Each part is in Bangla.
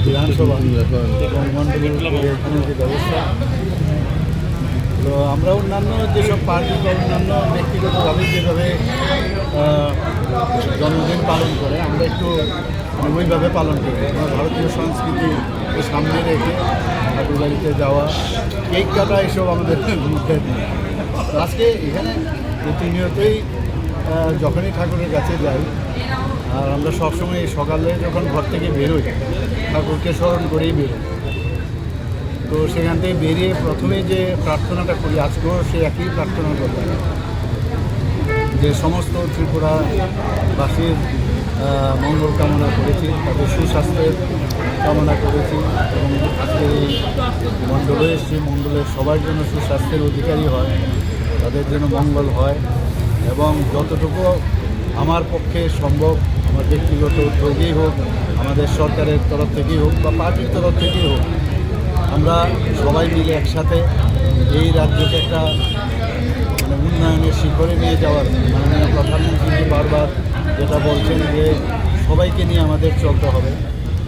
বিধানসভা এবং মন্ডলের রাজনৈতিক ব্যবস্থা। তো আমরা অন্যান্য যেসব পার্টি বা অন্যান্য ব্যক্তিগতভাবে যেভাবে জন্মদিন পালন করে আমরা একটু ওইভাবে পালন করি। আমরা ভারতীয় সংস্কৃতিকে সামনে রেখে ঠাকুর বাড়িতে যাওয়া, কেক কাটা, এসব আমাদের মধ্যে নেই। আজকে এখানে প্রতিনিয়তই যখনই ঠাকুরের কাছে যাই, আর আমরা সবসময় সকালে যখন ঘর থেকে বেরোই ঠাকুরকে স্মরণ করেই বেরোই। তো সেখান থেকে বেরিয়ে প্রথমে যে প্রার্থনাটা করি, আজকেও সে একই প্রার্থনা করতে যে সমস্ত ত্রিপুরাবাসীর মঙ্গল কামনা করেছি, তাদের সুস্বাস্থ্যের কামনা করেছি এবং আজকে এই মণ্ডলে এসেছি, মণ্ডলের সবার জন্য সুস্বাস্থ্যের অধিকারী হয়, তাদের জন্য মঙ্গল হয় এবং যতটুকু আমার পক্ষে সম্ভব আমার ব্যক্তিগত উদ্যোগেই হোক, আমাদের সরকারের তরফ থেকেই হোক বা পার্টির তরফ থেকেই হোক, আমরা সবাই মিলে একসাথে এই রাজ্যকে একটা উন্নয়নের শিখরে নিয়ে যাওয়ার মাননীয় প্রধানমন্ত্রী বারবার যেটা বলছেন যে সবাইকে নিয়ে আমাদের চলতে হবে।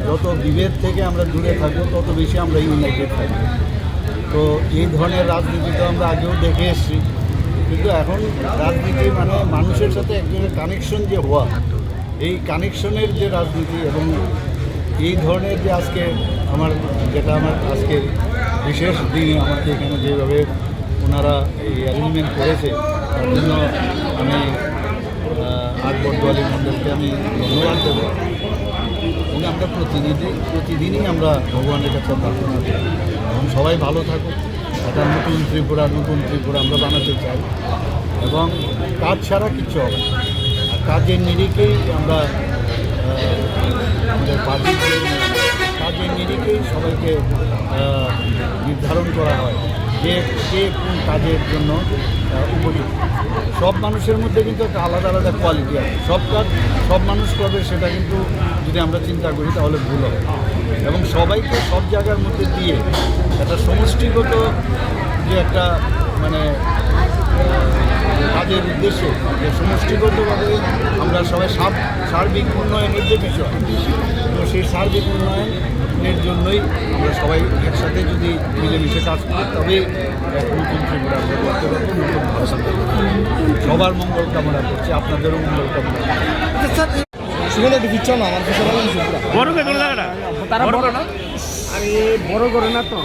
যত বিভেদ থেকে আমরা দূরে থাকবো তত বেশি আমরা ইউনাইটেড থাকবো। তো এই ধরনের রাজনীতি তো আমরা আগেও দেখে এসেছি, কিন্তু এখন রাজনীতি মানে মানুষের সাথে একজনের কানেকশন যে হওয়া, এই কানেকশনের যে রাজনীতি এবং এই ধরনের যে আজকে আমার আজকের বিশেষ দিনে আমাকে এখানে যেভাবে ওনারা এই অ্যারেঞ্জমেন্ট করেছে তার জন্য আমি আকবর দোয়ালি মন্ডলকে আমি ধন্যবাদ দেবো। এবং আমরা প্রতিদিনই আমরা ভগবানের কাছে প্রার্থনা করি এবং সবাই ভালো থাকুক, একটা নতুন ত্রিপুরা আমরা বানাতে চাই এবং কাজ ছাড়া কিচ্ছু হবে না। আর কাজের নিরিখেই আমরা আমাদের পার্টিতে কাজের নিরিখেই সবাইকে নির্ধারণ করা হয় যে কে কোন কাজের জন্য উপযুক্ত। সব মানুষের মধ্যে কিন্তু একটা আলাদা আলাদা কোয়ালিটি আছে, সব কাজ সব মানুষ করবে সেটা কিন্তু যদি আমরা চিন্তা করি তাহলে ভুল হবে এবং সবাইকে সব জায়গার মধ্যে দিয়ে একটা সমষ্টিগত যে একটা কাজের উদ্দেশ্যে যে সমষ্টিগতভাবে আমরা সবাই সার্বিক উন্নয়নের যে বিষয়, তো সেই সার্বিক উন্নয়নের জন্যই আমরা সবাই একসাথে যদি মিলেমিশে কাজ করি তবে নতুন ত্রিপুরা আমরা করতে পারবো, নতুন ভাষা সবার মঙ্গল কামনা করছি, আপনাদেরও মঙ্গল কামনা বড় করে না তো।